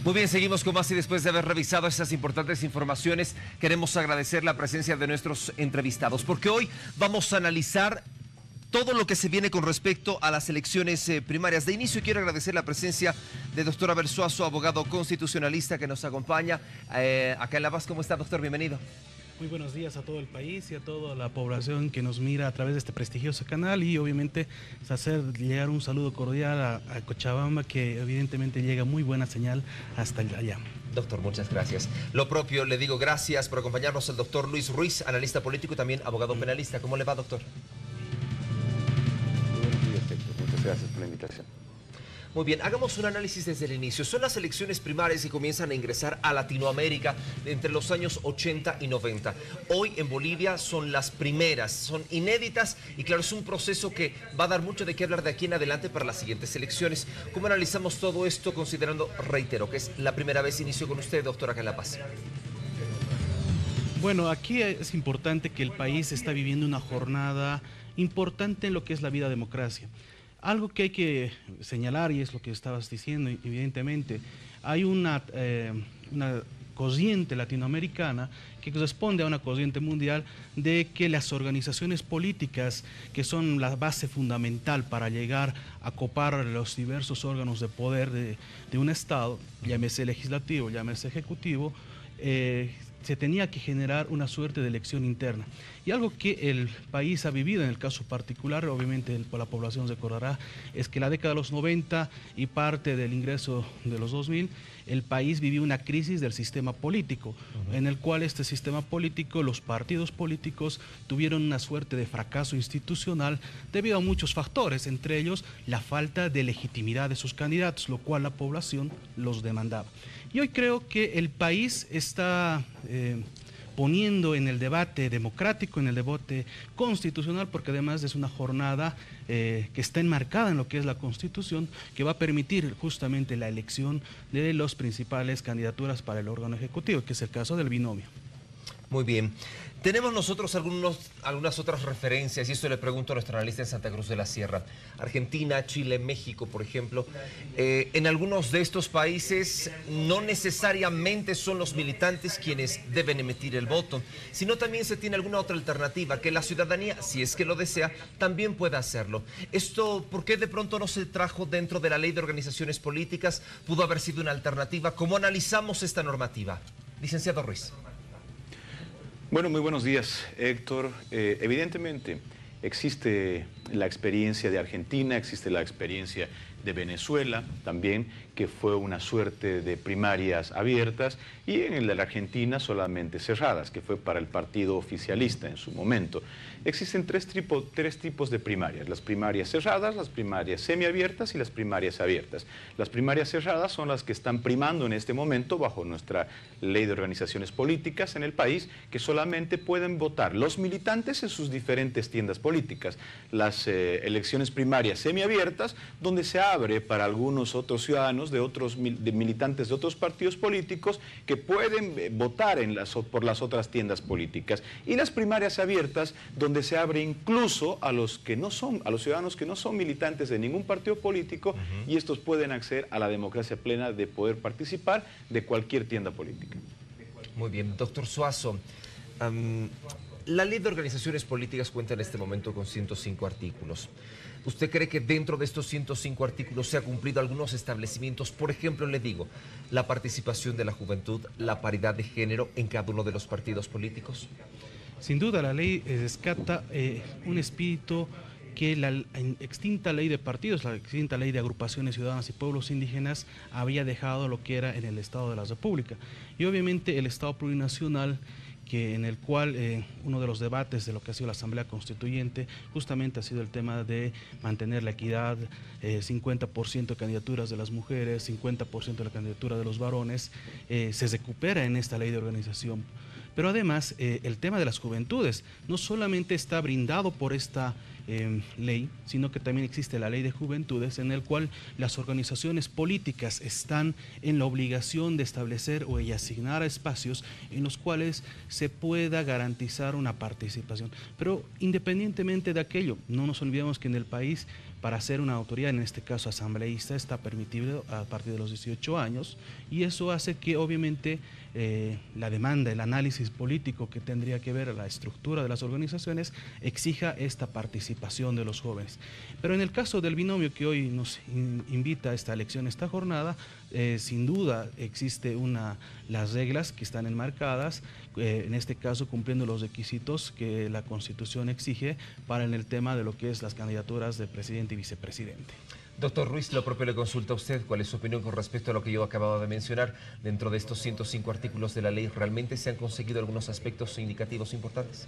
Muy bien, seguimos con más y después de haber revisado estas importantes informaciones, queremos agradecer la presencia de nuestros entrevistados, porque hoy vamos a analizar todo lo que se viene con respecto a las elecciones primarias. De inicio quiero agradecer la presencia de doctor Abel Suazo, abogado constitucionalista que nos acompaña acá en La Paz. ¿Cómo está, doctor? Bienvenido. Muy buenos días a todo el país y a toda la población que nos mira a través de este prestigioso canal, y obviamente hacer llegar un saludo cordial a Cochabamba, que evidentemente llega muy buena señal hasta allá. Doctor, muchas gracias. Lo propio, le digo gracias por acompañarnos el doctor Luis Ruiz, analista político y también abogado penalista. ¿Cómo le va, doctor? Buenos días, Héctor. Muchas gracias por la invitación. Muy bien, hagamos un análisis desde el inicio. Son las elecciones primarias que comienzan a ingresar a Latinoamérica entre los años 80 y 90. Hoy en Bolivia son las primeras, son inéditas y claro, es un proceso que va a dar mucho de qué hablar de aquí en adelante para las siguientes elecciones. ¿Cómo analizamos todo esto considerando, reitero, que es la primera vez que inicio con usted, doctor, acá en La Paz? Bueno, aquí es importante que el país está viviendo una jornada importante en lo que es la vida democracia. Algo que hay que señalar, y es lo que estabas diciendo, evidentemente, hay una corriente latinoamericana que corresponde a una corriente mundial de que las organizaciones políticas, que son la base fundamental para llegar a copar los diversos órganos de poder de un Estado, llámese legislativo, llámese ejecutivo, se tenía que generar una suerte de elección interna. Y algo que el país ha vivido en el caso particular, obviamente la población recordará, es que la década de los 90 y parte del ingreso de los 2000, el país vivió una crisis del sistema político, en el cual este sistema político, los partidos políticos tuvieron una suerte de fracaso institucional debido a muchos factores, entre ellos la falta de legitimidad de sus candidatos, lo cual la población los demandaba. Y hoy creo que el país está poniendo en el debate democrático, en el debate constitucional, porque además es una jornada que está enmarcada en lo que es la Constitución, que va a permitir justamente la elección de las principales candidaturas para el órgano ejecutivo, que es el caso del binomio. Muy bien. Tenemos nosotros algunas otras referencias, y esto le pregunto a nuestro analista en Santa Cruz de la Sierra. Argentina, Chile, México, por ejemplo. En algunos de estos países no necesariamente son los militantes quienes deben emitir el voto, sino también se tiene alguna otra alternativa, que la ciudadanía, si es que lo desea, también pueda hacerlo. Esto, ¿por qué de pronto no se trajo dentro de la ley de organizaciones políticas? Pudo haber sido una alternativa. ¿Cómo analizamos esta normativa? Licenciado Ruiz. Bueno, muy buenos días, Héctor. Evidentemente existe la experiencia de Argentina, existe la experiencia de Venezuela también, que fue una suerte de primarias abiertas, y en la Argentina solamente cerradas, que fue para el partido oficialista en su momento. Existen tres tipos de primarias: las primarias cerradas, las primarias semiabiertas y las primarias abiertas. Las primarias cerradas son las que están primando en este momento bajo nuestra ley de organizaciones políticas en el país, que solamente pueden votar los militantes en sus diferentes tiendas políticas. Las elecciones primarias semiabiertas, donde se abre para algunos otros ciudadanos de militantes de otros partidos políticos que pueden votar por las otras tiendas políticas. Y las primarias abiertas, donde se abre incluso a los ciudadanos que no son militantes de ningún partido político, y estos pueden acceder a la democracia plena de poder participar de cualquier tienda política. Muy bien, doctor Suazo. La ley de organizaciones políticas cuenta en este momento con 105 artículos. ¿Usted cree que dentro de estos 105 artículos se ha cumplido algunos establecimientos? Por ejemplo, le digo, la participación de la juventud, la paridad de género en cada uno de los partidos políticos. Sin duda, la ley rescata un espíritu que la extinta ley de partidos, la extinta ley de agrupaciones ciudadanas y pueblos indígenas había dejado lo que era en el Estado de la República. Y obviamente el Estado plurinacional, en el cual uno de los debates de lo que ha sido la Asamblea Constituyente justamente ha sido el tema de mantener la equidad, 50% de candidaturas de las mujeres, 50% de la candidatura de los varones, se recupera en esta ley de organización. Pero además, el tema de las juventudes no solamente está brindado por esta ley, sino que también existe la ley de juventudes, en el cual las organizaciones políticas están en la obligación de establecer o de asignar espacios en los cuales se pueda garantizar una participación. Pero independientemente de aquello, no nos olvidemos que en el país para ser una autoridad, en este caso asambleísta, está permitido a partir de los 18 años, y eso hace que obviamente la demanda, el análisis político que tendría que ver la estructura de las organizaciones exija esta participación de los jóvenes. Pero en el caso del binomio que hoy nos invita a esta elección, esta jornada, sin duda existe las reglas que están enmarcadas, en este caso cumpliendo los requisitos que la Constitución exige para en el tema de lo que es las candidaturas de presidente y vicepresidente. Doctor Ruiz, lo propio le consulta a usted. ¿Cuál es su opinión con respecto a lo que yo acababa de mencionar? Dentro de estos 105 artículos de la ley, ¿realmente se han conseguido algunos aspectos indicativos importantes?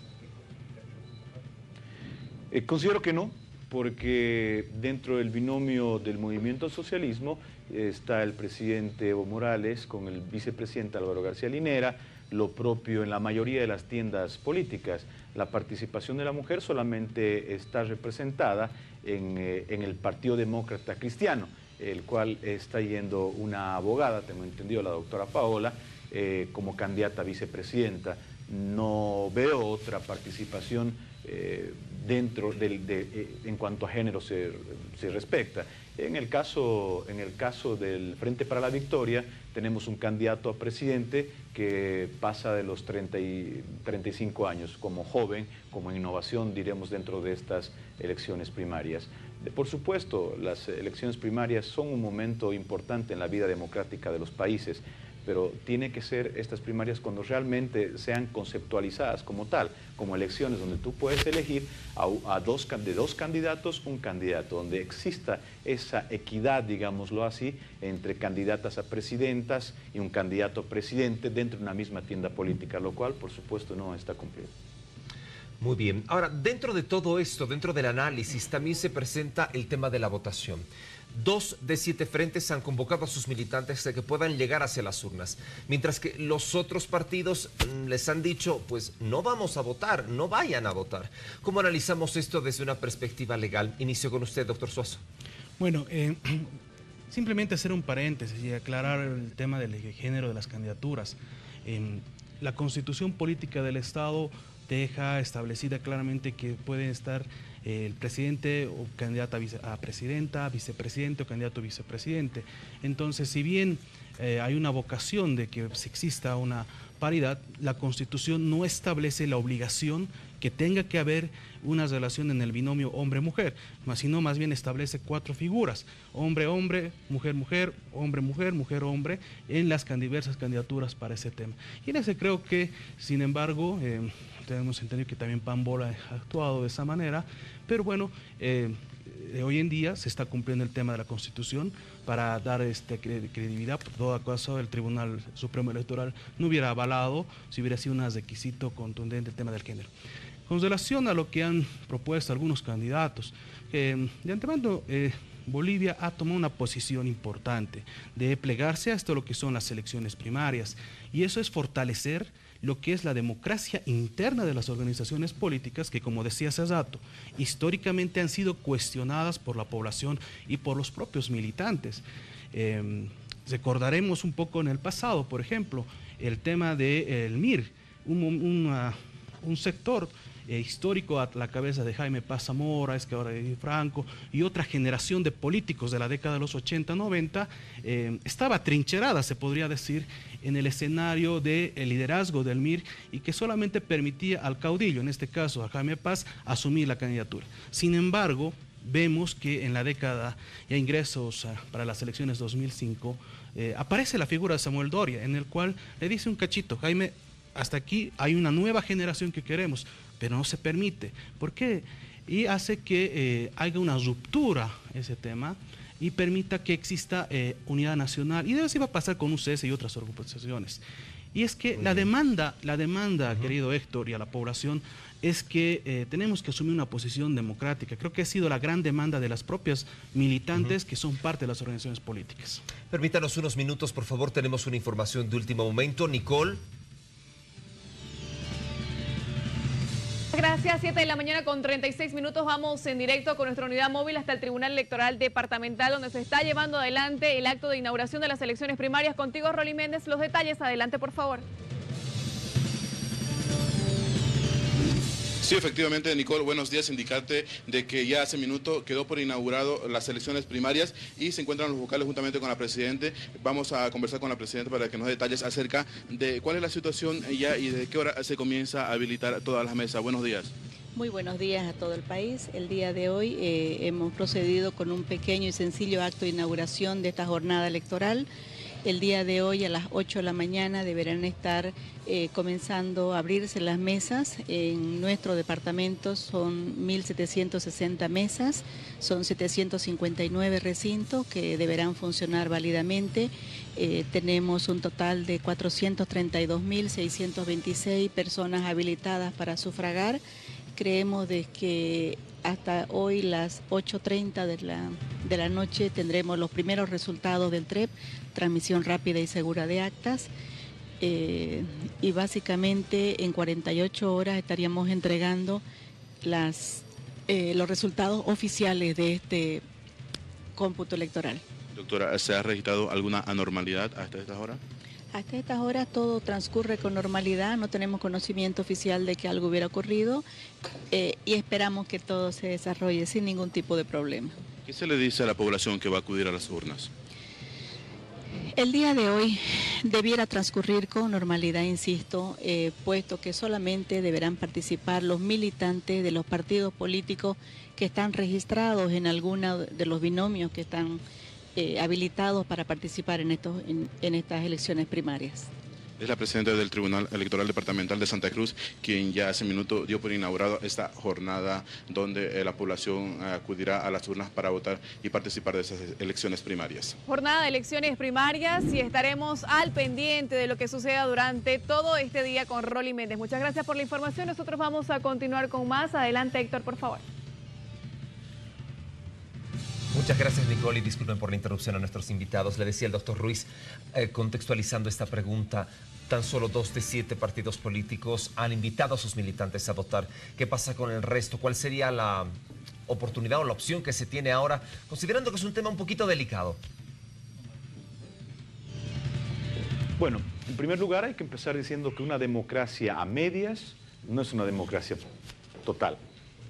Considero que no, porque dentro del binomio del movimiento al socialismo está el presidente Evo Morales con el vicepresidente Álvaro García Linera, lo propio en la mayoría de las tiendas políticas. La participación de la mujer solamente está representada en el Partido Demócrata Cristiano, el cual está yendo una abogada, tengo entendido, la doctora Paola, como candidata a vicepresidenta. No veo otra participación dentro en cuanto a género se respecta. En el caso del Frente para la Victoria, tenemos un candidato a presidente que pasa de los 35 años como joven, como innovación, diremos, dentro de estas elecciones primarias. Por supuesto, las elecciones primarias son un momento importante en la vida democrática de los países, pero tiene que ser estas primarias cuando realmente sean conceptualizadas como tal, como elecciones donde tú puedes elegir de dos candidatos un candidato, donde exista esa equidad, digámoslo así, entre candidatas a presidentas y un candidato a presidente dentro de una misma tienda política, lo cual, por supuesto, no está cumplido. Muy bien. Ahora, dentro de todo esto, dentro del análisis, también se presenta el tema de la votación. 2 de 7 frentes han convocado a sus militantes de que puedan llegar hacia las urnas, mientras que los otros partidos les han dicho, pues no vamos a votar, no vayan a votar. ¿Cómo analizamos esto desde una perspectiva legal? Inicio con usted, doctor Suazo. Bueno, simplemente hacer un paréntesis y aclarar el tema del género de las candidaturas. La Constitución Política del Estado deja establecida claramente que pueden estar el presidente o candidata a presidenta, vicepresidente o candidato a vicepresidente. Entonces, si bien hay una vocación de que exista una paridad, la Constitución no establece la obligación que tenga que haber una relación en el binomio hombre-mujer, sino más bien establece 4 figuras: hombre-hombre, mujer-mujer, hombre-mujer, mujer-hombre, en las diversas candidaturas para ese tema. Y en ese creo que, sin embargo, tenemos entendido que también Pambola ha actuado de esa manera, pero bueno, hoy en día se está cumpliendo el tema de la Constitución para dar credibilidad. Por todo caso, el Tribunal Supremo Electoral no hubiera avalado si hubiera sido un requisito contundente el tema del género. Con relación a lo que han propuesto algunos candidatos, de antemano Bolivia ha tomado una posición importante de plegarse a esto lo que son las elecciones primarias, y eso es fortalecer lo que es la democracia interna de las organizaciones políticas que, como decía hace rato, históricamente han sido cuestionadas por la población y por los propios militantes. Recordaremos un poco en el pasado, por ejemplo, el tema del MIR, un sector histórico a la cabeza de Jaime Paz Zamora, es que ahora de Franco, y otra generación de políticos de la década de los 80-90, estaba trincherada, se podría decir, en el escenario del liderazgo del MIR, y que solamente permitía al caudillo, en este caso a Jaime Paz, asumir la candidatura. Sin embargo, vemos que en la década ya ingresos para las elecciones 2005, aparece la figura de Samuel Doria, en el cual le dice un cachito: Jaime, hasta aquí hay una nueva generación que queremos, pero no se permite. ¿Por qué? Y hace que haya una ruptura ese tema y permita que exista unidad nacional. Y de eso iba a pasar con UCS y otras organizaciones. Y es que la demanda, querido Héctor, y a la población, es que tenemos que asumir una posición democrática. Creo que ha sido la gran demanda de las propias militantes que son parte de las organizaciones políticas. Permítanos unos minutos, por favor. Tenemos una información de último momento. Nicole. Gracias, 7 de la mañana con 36 minutos. Vamos en directo con nuestra unidad móvil hasta el Tribunal Electoral Departamental, donde se está llevando adelante el acto de inauguración de las elecciones primarias. Contigo, Rolly Méndez, los detalles. Adelante, por favor. Sí, efectivamente, Nicole, buenos días. Indicarte de que ya hace minuto quedó por inaugurado las elecciones primarias y se encuentran los vocales juntamente con la Presidenta. Vamos a conversar con la Presidenta para que nos dé detalles acerca de cuál es la situación ya y de qué hora se comienza a habilitar todas las mesas. Buenos días. Muy buenos días a todo el país. El día de hoy hemos procedido con un pequeño y sencillo acto de inauguración de esta jornada electoral. El día de hoy a las 8 de la mañana deberán estar comenzando a abrirse las mesas. En nuestro departamento son 1.760 mesas, son 759 recintos que deberán funcionar válidamente. Tenemos un total de 432.626 personas habilitadas para sufragar. Creemos de que hasta hoy las 8:30 de la noche tendremos los primeros resultados del TREP, transmisión rápida y segura de actas, y básicamente en 48 horas estaríamos entregando los resultados oficiales de este cómputo electoral. Doctora, ¿se ha registrado alguna anormalidad hasta estas horas? Hasta estas horas todo transcurre con normalidad, no tenemos conocimiento oficial de que algo hubiera ocurrido y esperamos que todo se desarrolle sin ningún tipo de problema. ¿Qué se le dice a la población que va a acudir a las urnas? El día de hoy debiera transcurrir con normalidad, insisto, puesto que solamente deberán participar los militantes de los partidos políticos que están registrados en alguno de los binomios que están habilitados para participar en estas elecciones primarias. Es la presidenta del Tribunal Electoral Departamental de Santa Cruz quien ya hace minuto dio por inaugurado esta jornada donde la población acudirá a las urnas para votar y participar de esas elecciones primarias. Jornada de elecciones primarias y estaremos al pendiente de lo que suceda durante todo este día con Rolly Méndez. Muchas gracias por la información. Nosotros vamos a continuar con más. Adelante, Héctor, por favor. Muchas gracias, Nicole, y disculpen por la interrupción a nuestros invitados. Le decía el doctor Ruiz, contextualizando esta pregunta, tan solo 2 de 7 partidos políticos han invitado a sus militantes a votar. ¿Qué pasa con el resto? ¿Cuál sería la oportunidad o la opción que se tiene ahora, considerando que es un tema un poquito delicado? Bueno, en primer lugar hay que empezar diciendo que una democracia a medias no es una democracia total.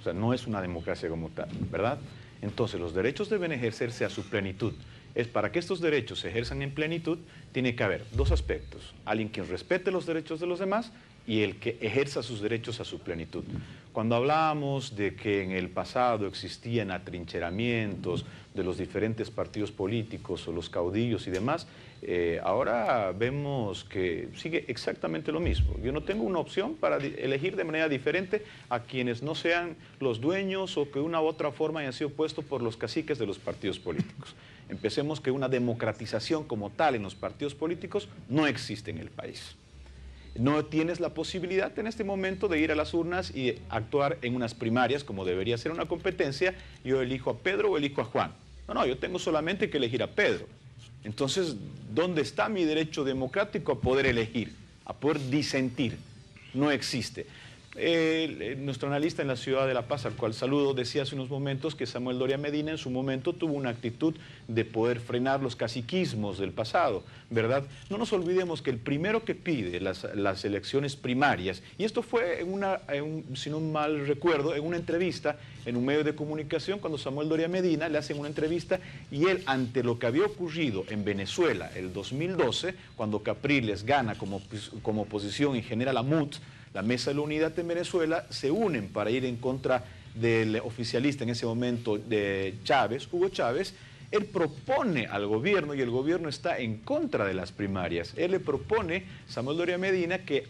O sea, no es una democracia como tal, ¿verdad? Entonces, los derechos deben ejercerse a su plenitud. Para que estos derechos se ejerzan en plenitud, tiene que haber 2 aspectos. Alguien que respete los derechos de los demás y el que ejerza sus derechos a su plenitud. Cuando hablábamos de que en el pasado existían atrincheramientos de los diferentes partidos políticos o los caudillos y demás, ahora vemos que sigue exactamente lo mismo. Yo no tengo una opción para elegir de manera diferente a quienes no sean los dueños o que una u otra forma hayan sido puestos por los caciques de los partidos políticos. Empecemos que una democratización como tal en los partidos políticos no existe en el país. No tienes la posibilidad en este momento de ir a las urnas y actuar en unas primarias como debería ser una competencia. Yo elijo a Pedro o elijo a Juan. No, yo tengo solamente que elegir a Pedro. Entonces, ¿dónde está mi derecho democrático a poder elegir, a poder disentir? No existe. Nuestro analista en la ciudad de La Paz, al cual saludo, decía hace unos momentos que Samuel Doria Medina en su momento tuvo una actitud de poder frenar los caciquismos del pasado, ¿verdad? No nos olvidemos que el primero que pide las elecciones primarias, y esto fue, si no mal recuerdo, en una entrevista en un medio de comunicación, cuando Samuel Doria Medina le hacen una entrevista y él, ante lo que había ocurrido en Venezuela el 2012, cuando Capriles gana como oposición y genera la MUT, la Mesa de la Unidad en Venezuela, se unen para ir en contra del oficialista en ese momento de Chávez, Hugo Chávez. Él propone al gobierno y el gobierno está en contra de las primarias. Él le propone, Samuel Doria Medina, que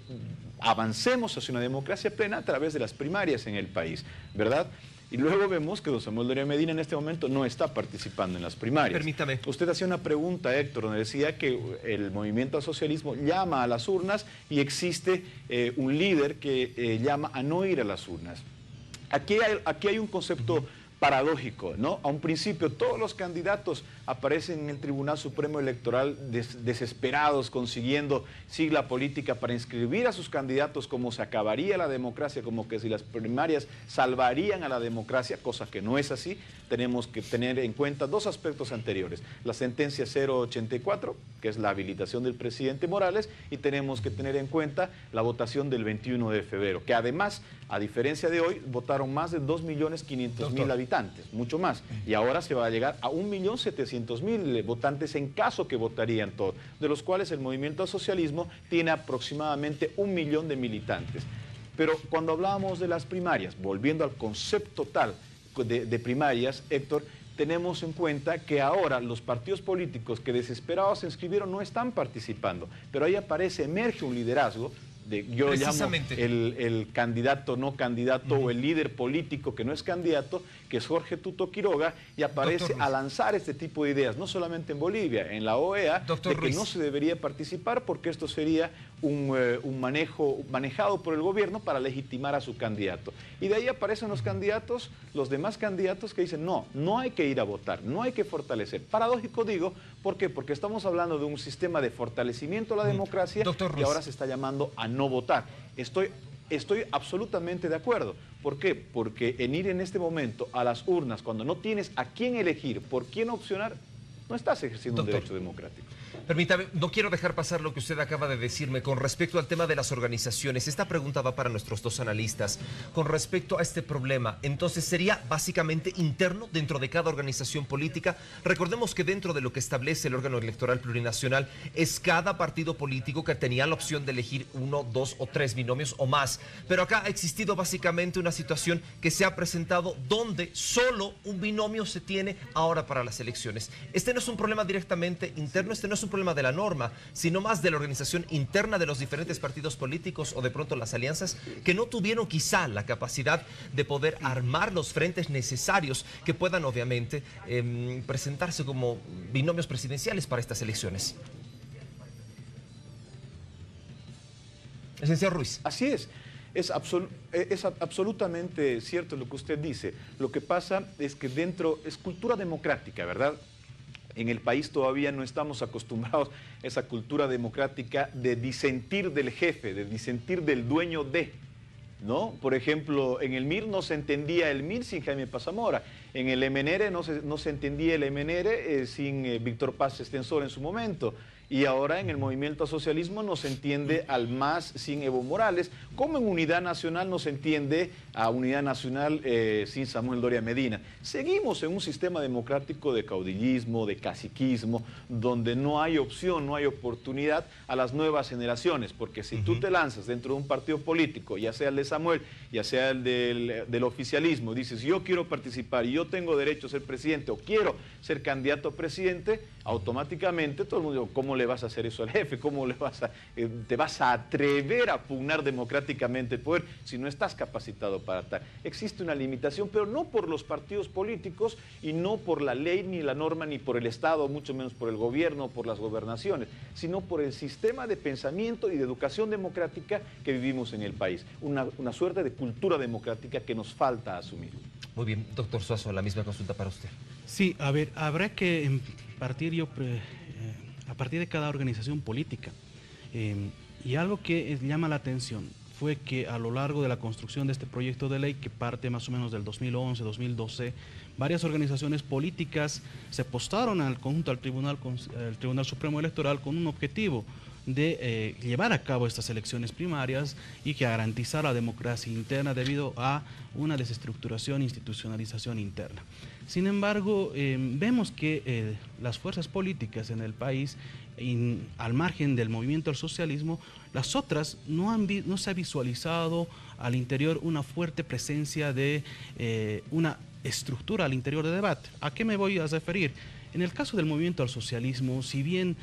avancemos hacia una democracia plena a través de las primarias en el país, ¿verdad? Y luego vemos que don Samuel Doria Medina en este momento no está participando en las primarias. Permítame. Usted hacía una pregunta, Héctor, donde decía que el movimiento al socialismo llama a las urnas y existe un líder que llama a no ir a las urnas. Aquí hay un concepto paradójico, ¿no? A un principio todos los candidatos aparecen en el Tribunal Supremo Electoral desesperados consiguiendo sigla política para inscribir a sus candidatos, como se acabaría la democracia, como que si las primarias salvarían a la democracia, cosa que no es así. Tenemos que tener en cuenta dos aspectos anteriores: la sentencia 084, que es la habilitación del presidente Morales, y tenemos que tener en cuenta la votación del 21 de febrero, que además, a diferencia de hoy, votaron más de 2.500.000 habitantes, mucho más, y ahora se va a llegar a 1.700.000 votantes en caso que votarían todos, de los cuales el Movimiento al Socialismo tiene aproximadamente 1 millón de militantes. Pero cuando hablábamos de las primarias, volviendo al concepto tal de primarias, Héctor, tenemos en cuenta que ahora los partidos políticos que desesperados se inscribieron no están participando, pero ahí emerge un liderazgo. Yo lo llamo el candidato no candidato o el líder político que no es candidato, que es Jorge Tuto Quiroga, y aparece a lanzar este tipo de ideas, no solamente en Bolivia, en la OEA, de que no se debería participar porque esto sería un manejo manejado por el gobierno para legitimar a su candidato. Y de ahí aparecen los candidatos, los demás candidatos que dicen no hay que ir a votar, no hay que fortalecer. Paradójico digo, ¿por qué? Porque estamos hablando de un sistema de fortalecimiento a la democracia y ahora se está llamando a no votar. Estoy absolutamente de acuerdo. ¿Por qué? Porque en ir en este momento a las urnas, cuando no tienes a quién elegir, por quién opcionar, no estás ejerciendo un derecho democrático. Permítame, no quiero dejar pasar lo que usted acaba de decirme con respecto al tema de las organizaciones. Esta pregunta va para nuestros dos analistas. Con respecto a este problema, entonces, ¿sería básicamente interno dentro de cada organización política? Recordemos que dentro de lo que establece el órgano electoral plurinacional es cada partido político que tenía la opción de elegir 1, 2 o 3 binomios o más. Pero acá ha existido básicamente una situación que se ha presentado donde solo un binomio se tiene ahora para las elecciones. Este no es un problema directamente interno, este no es un problema de la norma, sino más de la organización interna de los diferentes partidos políticos o de pronto las alianzas que no tuvieron quizá la capacidad de poder armar los frentes necesarios que puedan obviamente presentarse como binomios presidenciales para estas elecciones. Licenciado Ruiz. Así es. Es absolutamente cierto lo que usted dice. Lo que pasa es que dentro es cultura democrática, ¿verdad? En el país todavía no estamos acostumbrados a esa cultura democrática de disentir del jefe, de disentir del dueño de, ¿no? Por ejemplo, en el MIR no se entendía el MIR sin Jaime Pazamora. En el MNR no se entendía el MNR sin Víctor Paz Extensor en su momento. Y ahora en el Movimiento al Socialismo no se entiende al MAS sin Evo Morales, como en Unidad Nacional no se entiende a Unidad Nacional sin Samuel Doria Medina. Seguimos en un sistema democrático de caudillismo, de caciquismo, donde no hay opción, no hay oportunidad a las nuevas generaciones, porque si tú te lanzas dentro de un partido político, ya sea el de Samuel, ya sea el del oficialismo, dices yo quiero participar y yo tengo derecho a ser presidente o quiero ser candidato a presidente, automáticamente todo el mundo dice, ¿cómo le vas a hacer eso al jefe? ¿Cómo te vas a atrever a pugnar democráticamente el poder si no estás capacitado para tal? Existe una limitación, pero no por los partidos políticos y no por la ley, ni la norma, ni por el Estado, mucho menos por el gobierno, por las gobernaciones, sino por el sistema de pensamiento y de educación democrática que vivimos en el país. Una suerte de cultura democrática que nos falta asumir. Muy bien, doctor Suazo, la misma consulta para usted. Sí, a ver, habrá que partir a partir de cada organización política. Y algo que llama la atención fue que a lo largo de la construcción de este proyecto de ley, que parte más o menos del 2011, 2012, varias organizaciones políticas se postaron al conjunto al Tribunal Supremo Electoral con un objetivo de llevar a cabo estas elecciones primarias y que garantizar la democracia interna debido a una desestructuración e institucionalización interna. Sin embargo, vemos que las fuerzas políticas en el país, al margen del movimiento al socialismo, las otras no se ha visualizado al interior una fuerte presencia de una estructura al interior de debate. ¿A qué me voy a referir? En el caso del movimiento al socialismo, si bien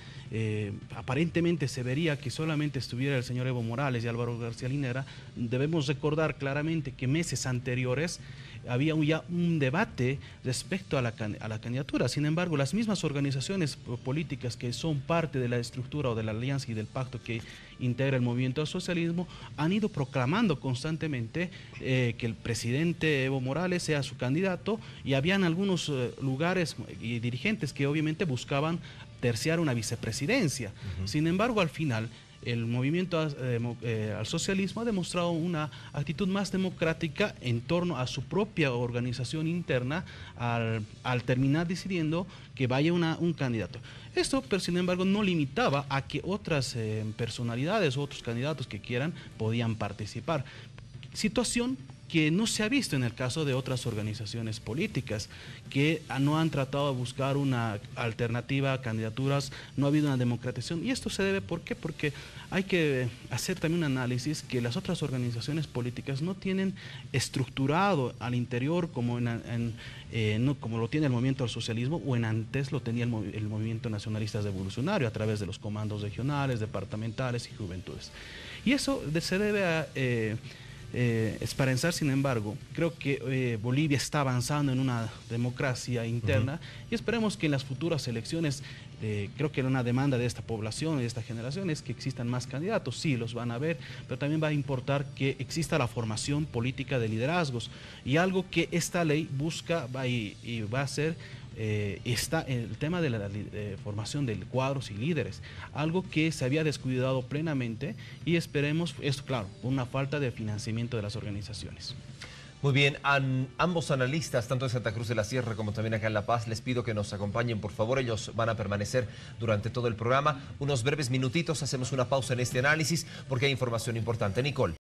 aparentemente se vería que solamente estuviera el señor Evo Morales y Álvaro García Linera, debemos recordar claramente que meses anteriores había ya un debate respecto a la candidatura. Sin embargo, las mismas organizaciones políticas que son parte de la estructura o de la alianza y del pacto que integra el movimiento al socialismo han ido proclamando constantemente que el presidente Evo Morales sea su candidato, y habían algunos lugares y dirigentes que obviamente buscaban terciar una vicepresidencia. Sin embargo, al final el movimiento al socialismo ha demostrado una actitud más democrática en torno a su propia organización interna al terminar decidiendo que vaya un candidato. Esto, pero sin embargo, no limitaba a que otras personalidades o otros candidatos que quieran podían participar. Situación que no se ha visto en el caso de otras organizaciones políticas que no han tratado de buscar una alternativa a candidaturas, no ha habido una democratización. Y esto se debe, ¿por qué? Porque hay que hacer también un análisis que las otras organizaciones políticas no tienen estructurado al interior como, no, como lo tiene el movimiento al socialismo, o antes lo tenía el movimiento nacionalista revolucionario a través de los comandos regionales, departamentales y juventudes. Y eso se debe a... esperanzar, sin embargo, creo que Bolivia está avanzando en una democracia interna, y esperemos que en las futuras elecciones, creo que una demanda de esta población y de esta generación es que existan más candidatos. Sí, los van a ver, pero también va a importar que exista la formación política de liderazgos, y algo que esta ley busca y va a hacer está el tema de la formación de cuadros y líderes, algo que se había descuidado plenamente, y esperemos, esto claro, una falta de financiamiento de las organizaciones. Muy bien, ambos analistas, tanto en Santa Cruz de la Sierra como también acá en La Paz, les pido que nos acompañen, por favor. Ellos van a permanecer durante todo el programa. Unos breves minutitos, hacemos una pausa en este análisis porque hay información importante. Nicole.